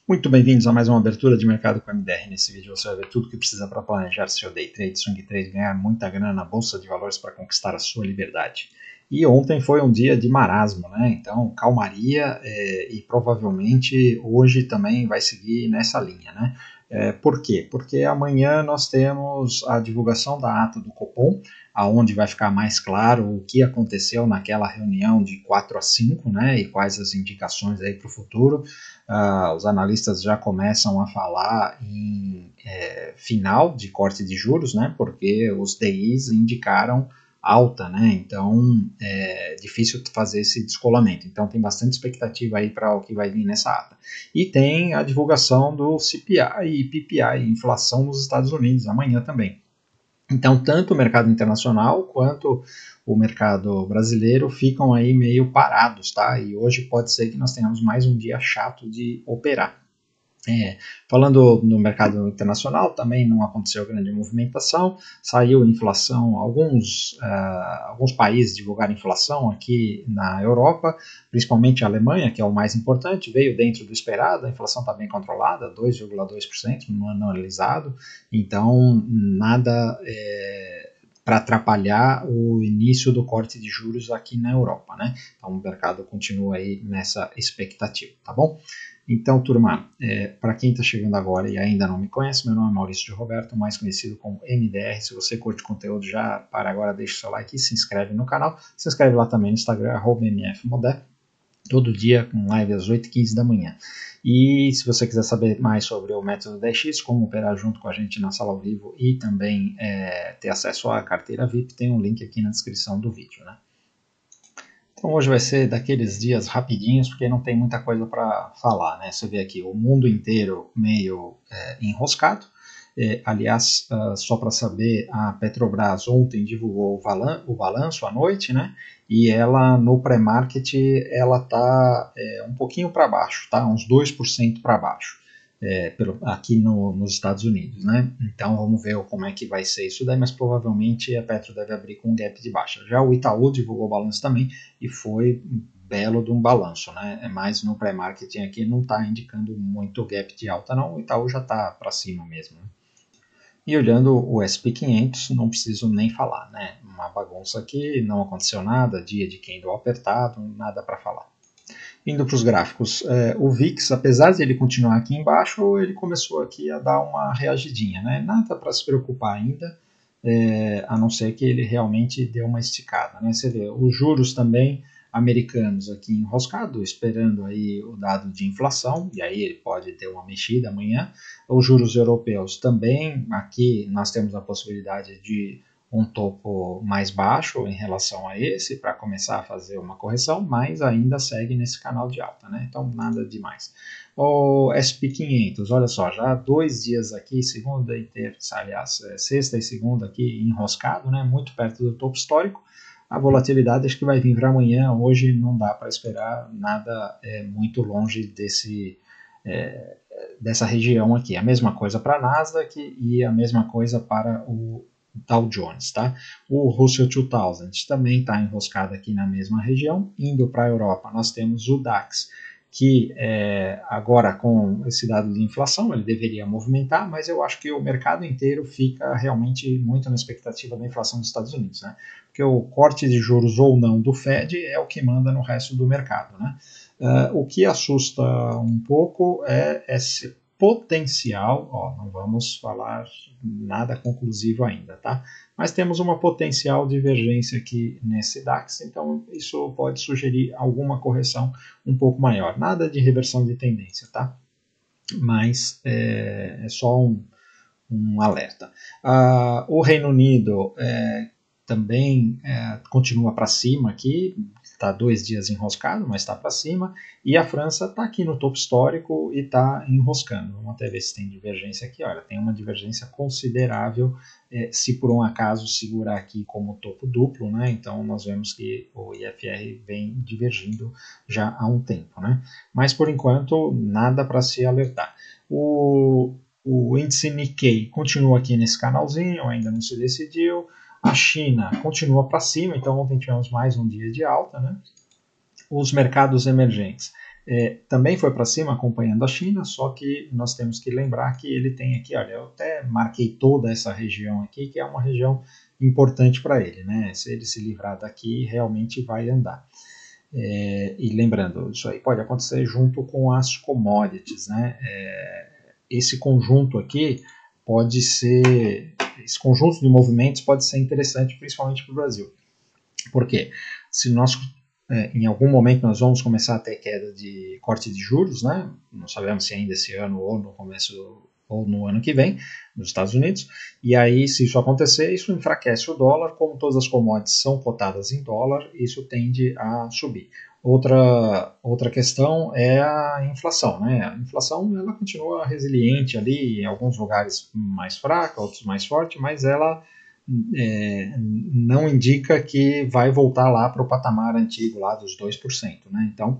Muito bem-vindos a mais uma abertura de mercado com a MDR. Nesse vídeo você vai ver tudo o que precisa para planejar seu day trade, swing trade, ganhar muita grana na bolsa de valores para conquistar a sua liberdade. E ontem foi um dia de marasmo, né? Então calmaria e provavelmente hoje também vai seguir nessa linha, né? Por quê? Porque amanhã nós temos a divulgação da ata do Copom, aonde vai ficar mais claro o que aconteceu naquela reunião de 4 a 5, né? E quais as indicações aí para o futuro. Os analistas já começam a falar em final de corte de juros, né, porque os DIs indicaram alta, né, então é difícil fazer esse descolamento. Então tem bastante expectativa aí para o que vai vir nessa ata. E tem a divulgação do CPI e PPI, inflação nos Estados Unidos, amanhã também. Então, tanto o mercado internacional quanto o mercado brasileiro ficam aí meio parados, tá? E hoje pode ser que nós tenhamos mais um dia chato de operar. Falando no mercado internacional, também não aconteceu grande movimentação, saiu inflação, alguns países divulgaram inflação aqui na Europa, principalmente a Alemanha, que é o mais importante, veio dentro do esperado, a inflação está bem controlada, 2,2% no ano anualizado, então nada para atrapalhar o início do corte de juros aqui na Europa, né? Então o mercado continua aí nessa expectativa, tá bom? Então, turma, para quem está chegando agora e ainda não me conhece, meu nome é Maurício de Roberto, mais conhecido como MDR. Se você curte conteúdo, já para agora deixa o seu like e se inscreve no canal. Se inscreve lá também no Instagram, @mfmodé, todo dia com live às 8h15 da manhã. E se você quiser saber mais sobre o método 10x, como operar junto com a gente na sala ao vivo e também ter acesso à carteira VIP, tem um link aqui na descrição do vídeo, né? Então hoje vai ser daqueles dias rapidinhos, porque não tem muita coisa para falar, né? Você vê aqui o mundo inteiro meio enroscado. Aliás, só para saber, a Petrobras ontem divulgou o balanço à noite, né? E ela no pré-market ela está um pouquinho para baixo, tá? Uns 2% para baixo. Aqui nos Estados Unidos, né? Então vamos ver como é que vai ser isso daí, mas provavelmente a Petro deve abrir com um gap de baixa. Já o Itaú divulgou o balanço também e foi belo de um balanço, né? Mas no pré-marketing aqui não está indicando muito gap de alta, não. O Itaú já está para cima mesmo. Né? E olhando o SP500, não preciso nem falar, né? Uma bagunça aqui, não aconteceu nada, dia de candle apertado, nada para falar. Indo para os gráficos, o VIX, apesar de ele continuar aqui embaixo, ele começou aqui a dar uma reagidinha, né? Nada para se preocupar ainda, a não ser que ele realmente dê uma esticada, né? Você vê, os juros também americanos aqui enroscado, esperando aí o dado de inflação, e aí ele pode ter uma mexida amanhã. Os juros europeus também, aqui nós temos a possibilidade de um topo mais baixo em relação a esse para começar a fazer uma correção, mas ainda segue nesse canal de alta, né? Então nada demais. O SP500, olha só, já 2 dias aqui, segunda e terça, aliás, sexta e segunda aqui enroscado, né? Muito perto do topo histórico. A volatilidade acho que vai vir para amanhã, hoje não dá para esperar nada muito longe dessa região aqui. A mesma coisa para a Nasdaq e a mesma coisa para o Dow Jones, tá? O Russell 2000 também está enroscado aqui na mesma região. Indo para a Europa, nós temos o DAX, que agora com esse dado de inflação ele deveria movimentar, mas eu acho que o mercado inteiro fica realmente muito na expectativa da inflação dos Estados Unidos, né? Porque o corte de juros ou não do Fed é o que manda no resto do mercado, né? O que assusta um pouco é esse potencial, não vamos falar nada conclusivo ainda, tá? Mas temos uma potencial divergência aqui nesse DAX, então isso pode sugerir alguma correção um pouco maior. Nada de reversão de tendência, tá? Mas é só um alerta. O Reino Unido também continua para cima aqui, está 2 dias enroscado, mas está para cima, e a França está aqui no topo histórico e está enroscando. Vamos até ver se tem divergência aqui. Olha, tem uma divergência considerável se por um acaso segurar aqui como topo duplo, né? Então nós vemos que o IFR vem divergindo já há um tempo, né? Mas por enquanto nada para se alertar. O índice Nikkei continua aqui nesse canalzinho, ainda não se decidiu. A China continua para cima, então ontem tivemos mais um dia de alta, né? Os mercados emergentes. também foi para cima acompanhando a China, só que nós temos que lembrar que ele tem aqui, olha, eu até marquei toda essa região aqui, que é uma região importante para ele, né? Se ele se livrar daqui, realmente vai andar. E lembrando, isso aí pode acontecer junto com as commodities, né? Esse conjunto aqui pode ser, esse conjunto de movimentos pode ser interessante, principalmente para o Brasil. Por quê? Se nós, em algum momento, nós vamos começar a ter queda de corte de juros, né? Não sabemos se ainda esse ano ou no começo ou no ano que vem, nos Estados Unidos, e aí, se isso acontecer, isso enfraquece o dólar, como todas as commodities são cotadas em dólar, isso tende a subir. Outra questão é a inflação, né? A inflação, ela continua resiliente ali, em alguns lugares mais fraca, outros mais forte, mas ela não indica que vai voltar lá para o patamar antigo lá dos 2%, né? Então,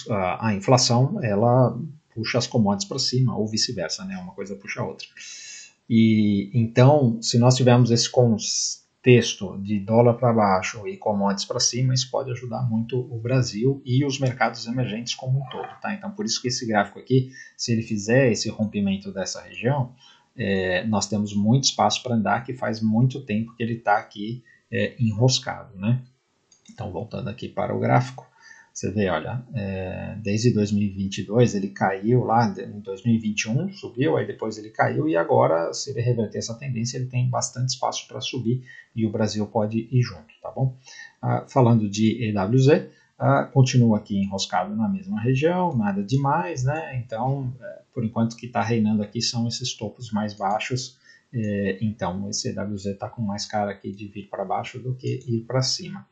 a inflação, ela puxa as commodities para cima, ou vice-versa, né? Uma coisa puxa a outra. E então, se nós tivermos esse contexto de dólar para baixo e commodities para cima, isso pode ajudar muito o Brasil e os mercados emergentes como um todo, tá? Então, por isso que esse gráfico aqui, se ele fizer esse rompimento dessa região, nós temos muito espaço para andar, que faz muito tempo que ele está aqui enroscado, né? Então, voltando aqui para o gráfico, você vê, olha, desde 2022 ele caiu lá, em 2021 subiu, aí depois ele caiu, e agora, se ele reverter essa tendência, ele tem bastante espaço para subir, e o Brasil pode ir junto, tá bom? Falando de EWZ, continua aqui enroscado na mesma região, nada demais, né? Então, por enquanto, que está reinando aqui são esses topos mais baixos, então esse EWZ está com mais cara aqui de vir para baixo do que ir para cima.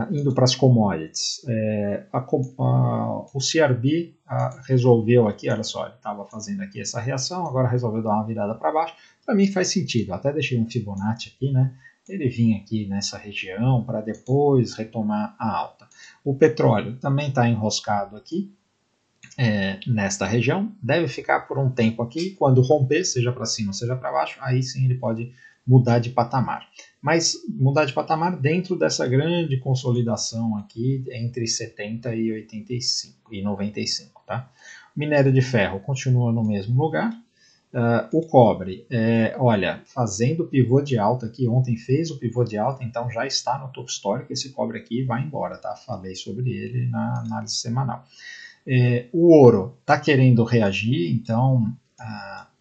Indo para as commodities, o CRB resolveu aqui, olha só, ele estava fazendo aqui essa reação, agora resolveu dar uma virada para baixo. Para mim faz sentido, até deixei um Fibonacci aqui, né? Ele vinha aqui nessa região para depois retomar a alta. O petróleo também está enroscado aqui, nesta região, deve ficar por um tempo aqui, quando romper, seja para cima, seja para baixo, aí sim ele pode mudar de patamar. Mas mudar de patamar dentro dessa grande consolidação aqui entre 70 e 85 e 95, tá? O minério de ferro continua no mesmo lugar. O cobre, olha, fazendo pivô de alta aqui, ontem fez o pivô de alta, então já está no topo histórico, esse cobre aqui vai embora, tá? Falei sobre ele na análise semanal. O ouro está querendo reagir, então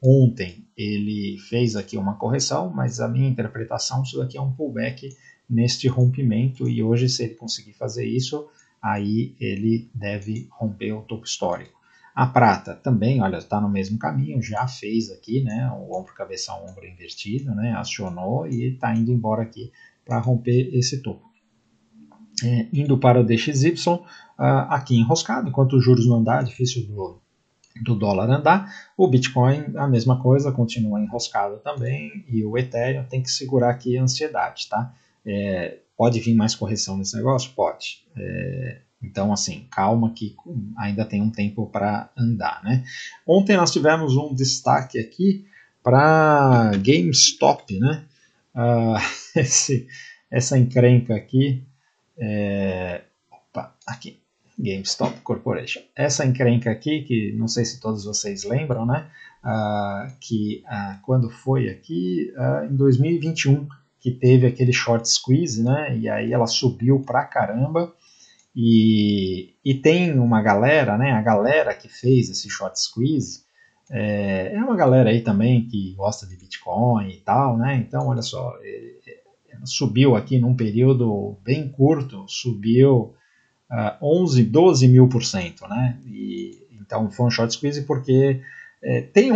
ontem ele fez aqui uma correção, mas a minha interpretação, isso daqui é um pullback neste rompimento, e hoje, se ele conseguir fazer isso, aí ele deve romper o topo histórico. A prata também, olha, está no mesmo caminho, já fez aqui, né, o ombro, cabeça, ombro invertido, né, acionou e está indo embora aqui para romper esse topo. Indo para o DXY, aqui enroscado, enquanto os juros não andar, é difícil do dólar andar. O Bitcoin, a mesma coisa, continua enroscado também, e o Ethereum tem que segurar aqui a ansiedade, tá? Pode vir mais correção nesse negócio? Pode. Então, assim, calma que ainda tem um tempo para andar, né? Ontem nós tivemos um destaque aqui para GameStop, né? Essa encrenca aqui, aqui, GameStop Corporation. Essa encrenca aqui, que não sei se todos vocês lembram, né? Que quando foi aqui, em 2021, que teve aquele short squeeze, né? E aí ela subiu pra caramba. E tem uma galera, né? A galera que fez esse short squeeze é uma galera aí também que gosta de Bitcoin e tal, né? Então, olha só, subiu aqui num período bem curto, subiu 11, 12 mil %, né? Então foi um short squeeze porque tem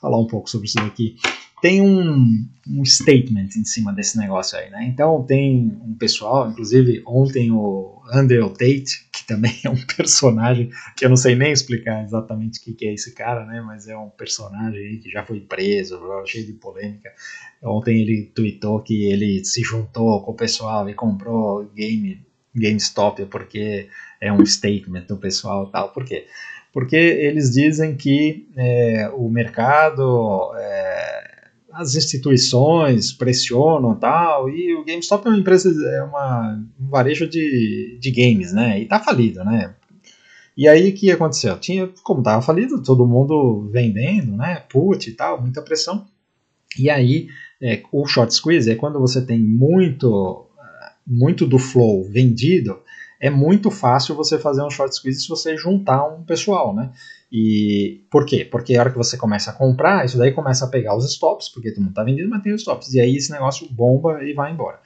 falar um pouco sobre isso daqui, tem um statement em cima desse negócio aí, né? Então tem um pessoal, inclusive ontem o Andrew Tate, que também é um personagem que eu não sei nem explicar exatamente o que é esse cara, né? Mas é um personagem aí que já foi preso, cheio de polêmica. Ontem ele tweetou que ele se juntou com o pessoal e comprou GameStop porque é um statement do pessoal e tal. Por quê? Porque eles dizem que o mercado as instituições pressionam e tal, e o GameStop é uma empresa, um varejo de games, né? E tá falido, né? E aí o que aconteceu? Como tava falido, todo mundo vendendo, né? Put e tal, muita pressão. E aí o short squeeze é quando você tem muito do flow vendido, é muito fácil você fazer um short squeeze se você juntar um pessoal, né? E por quê? Porque a hora que você começa a comprar, isso daí começa a pegar os stops, porque todo mundo está vendendo, mas tem os stops. E aí esse negócio bomba e vai embora.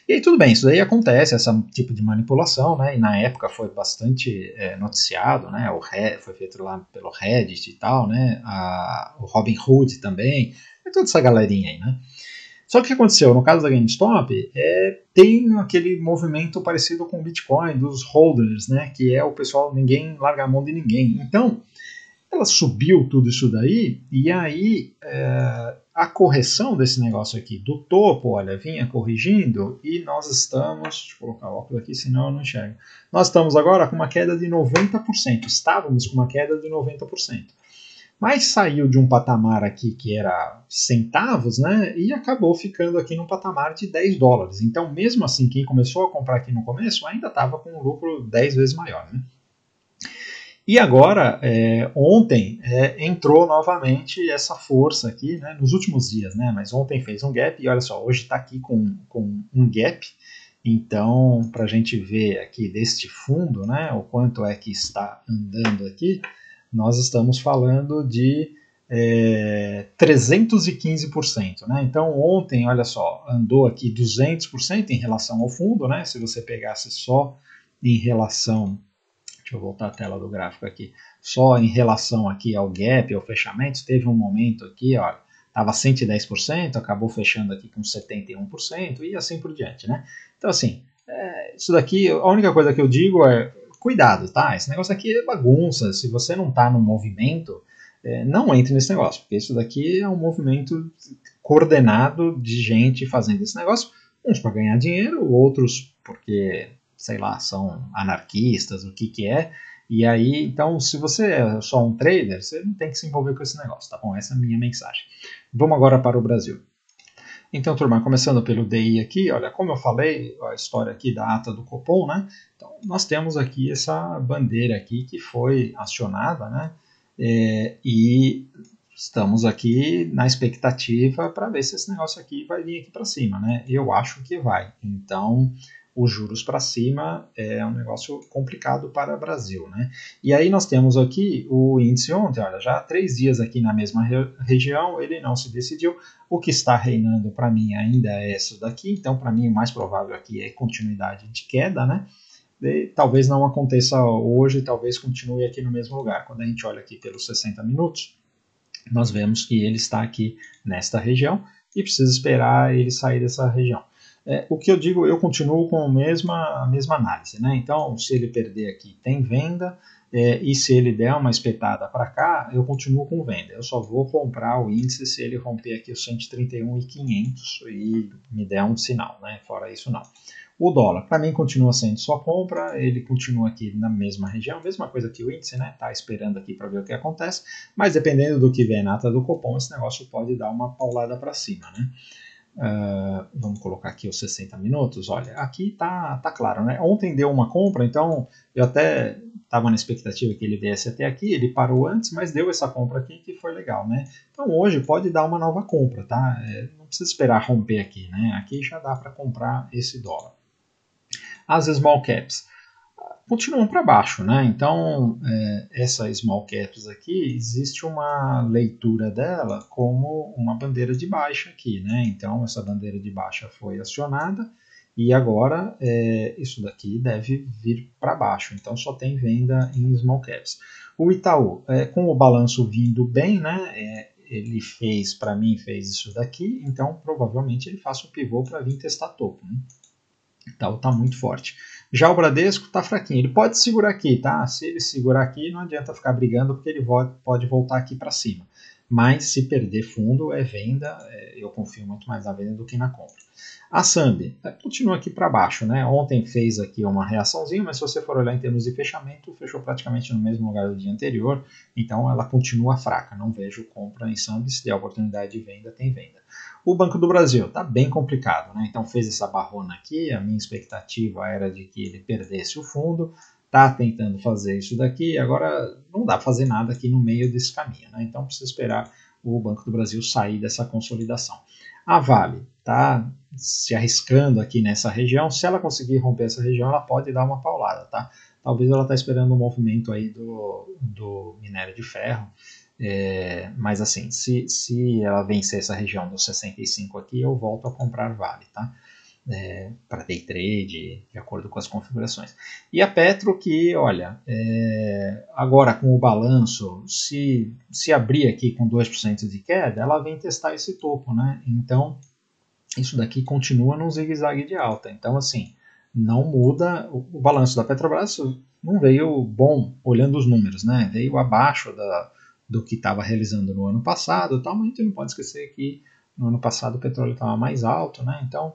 E aí tudo bem, isso daí acontece, esse tipo de manipulação, né? E na época foi bastante noticiado, né? Foi feito lá pelo Reddit e tal, né? O Robinhood também, e toda essa galerinha aí, né? Só que o que aconteceu? No caso da GameStop, tem aquele movimento parecido com o Bitcoin, dos holders, né? Que é o pessoal, ninguém larga a mão de ninguém. Então, ela subiu tudo isso daí, e aí a correção desse negócio aqui, do topo, olha, vinha corrigindo, e nós estamos, deixa eu colocar o óculos aqui, senão eu não enxergo. Nós estamos agora com uma queda de 90%, estávamos com uma queda de 90%. Mas saiu de um patamar aqui que era centavos, né? E acabou ficando aqui num patamar de 10 dólares. Então, mesmo assim, quem começou a comprar aqui no começo ainda estava com um lucro 10 vezes maior, né? E agora, ontem, entrou novamente essa força aqui, né, nos últimos dias, né? Mas ontem fez um gap e olha só, hoje está aqui com um gap. Então, para a gente ver aqui deste fundo, né, o quanto é que está andando aqui, nós estamos falando de 315%. Né? Então, ontem, olha só, andou aqui 200% em relação ao fundo. Né? Se você pegasse só em relação, deixa eu voltar a tela do gráfico aqui, só em relação aqui ao gap, ao fechamento, teve um momento aqui, olha, estava 110%, acabou fechando aqui com 71% e assim por diante. Né? Então, assim, isso daqui, a única coisa que eu digo é cuidado, tá? Esse negócio aqui é bagunça. Se você não está no movimento, não entre nesse negócio, porque isso daqui é um movimento coordenado de gente fazendo esse negócio, uns para ganhar dinheiro, outros porque, sei lá, são anarquistas, o que é. E aí, então, se você é só um trader, você não tem que se envolver com esse negócio, tá bom? Essa é a minha mensagem. Vamos agora para o Brasil. Então, turma, começando pelo DI aqui, olha, como eu falei, a história aqui da ata do Copom, né? Então, nós temos aqui essa bandeira aqui que foi acionada, né? E estamos aqui na expectativa para ver se esse negócio aqui vai vir aqui para cima, né? Eu acho que vai. Então, os juros para cima é um negócio complicado para o Brasil, né? E aí nós temos aqui o índice ontem, olha, já há 3 dias aqui na mesma região, ele não se decidiu. O que está reinando para mim ainda é isso daqui, então para mim o mais provável aqui é continuidade de queda, né? E talvez não aconteça hoje, talvez continue aqui no mesmo lugar. Quando a gente olha aqui pelos 60 minutos, nós vemos que ele está aqui nesta região e precisa esperar ele sair dessa região. O que eu digo, eu continuo com a mesma análise, né? Então, se ele perder aqui, tem venda, e se ele der uma espetada para cá, eu continuo com venda. Eu só vou comprar o índice se ele romper aqui os 131.500 e me der um sinal, né? Fora isso, não. O dólar, para mim, continua sendo só compra, ele continua aqui na mesma região, mesma coisa que o índice, né? Tá esperando aqui para ver o que acontece, mas dependendo do que vem na ata do Copom, esse negócio pode dar uma paulada para cima, né? Vamos colocar aqui os 60 minutos. Olha, aqui tá claro, né? Ontem deu uma compra, então eu até estava na expectativa que ele viesse até aqui, ele parou antes, mas deu essa compra aqui que foi legal, né? Então hoje pode dar uma nova compra, tá? Não precisa esperar romper aqui, né? Aqui já dá para comprar esse dólar. As small caps continuam para baixo, né? Então, essa small caps aqui, existe uma leitura dela como uma bandeira de baixa aqui, né? Então, essa bandeira de baixa foi acionada e agora isso daqui deve vir para baixo. Então, só tem venda em small caps. O Itaú, com o balanço vindo bem, né? Ele fez, para mim, fez isso daqui, então provavelmente ele faça o pivô para vir testar topo, né? Itaú está muito forte. Já o Bradesco está fraquinho. Ele pode segurar aqui, tá? Se ele segurar aqui, não adianta ficar brigando, porque ele pode voltar aqui para cima. mas se perder fundo é venda, eu confio muito mais na venda do que na compra. A Sambi continua aqui para baixo, né? Ontem fez aqui uma reaçãozinha, mas se você for olhar em termos de fechamento, fechou praticamente no mesmo lugar do dia anterior, então ela continua fraca. Não vejo compra em Sambi, se der oportunidade de venda, tem venda. O Banco do Brasil está bem complicado, né? Então fez essa barrona aqui, a minha expectativa era de que ele perdesse o fundo, está tentando fazer isso daqui, agora não dá para fazer nada aqui no meio desse caminho, né? Então precisa esperar o Banco do Brasil sair dessa consolidação. A Vale está se arriscando aqui nessa região, se ela conseguir romper essa região, ela pode dar uma paulada, tá? Talvez ela está esperando um movimento aí do minério de ferro, mas assim, se ela vencer essa região dos 65 aqui, eu volto a comprar Vale, tá? Para day trade, de acordo com as configurações. E a Petro que, olha, agora com o balanço, se abrir aqui com 2% de queda, ela vem testar esse topo, né? Então, isso daqui continua num zigue-zague de alta. Então, assim, não muda, o balanço da Petrobras não veio bom, olhando os números, né? Veio abaixo do que estava realizando no ano passado, tal, mas a gente não pode esquecer que no ano passado o petróleo estava mais alto, né? Então,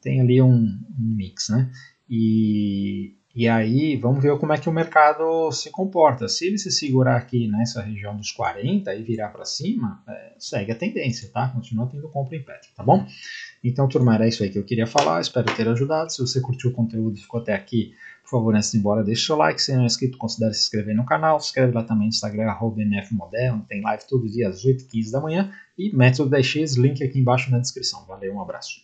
tem ali um mix, né? E aí vamos ver como é que o mercado se comporta. Se ele se segurar aqui nessa região dos 40 e virar para cima, segue a tendência, tá? Continua tendo compra em Petro, tá bom? Então, turma, era isso aí que eu queria falar. Espero ter ajudado. Se você curtiu o conteúdo e ficou até aqui, por favor, antes de ir embora, deixe seu like. Se não é inscrito, considere se inscrever no canal. Se inscreve lá também no Instagram, @mfmoderno. Tem live todo dia às 8h15 da manhã. E Método 10x, link aqui embaixo na descrição. Valeu, um abraço.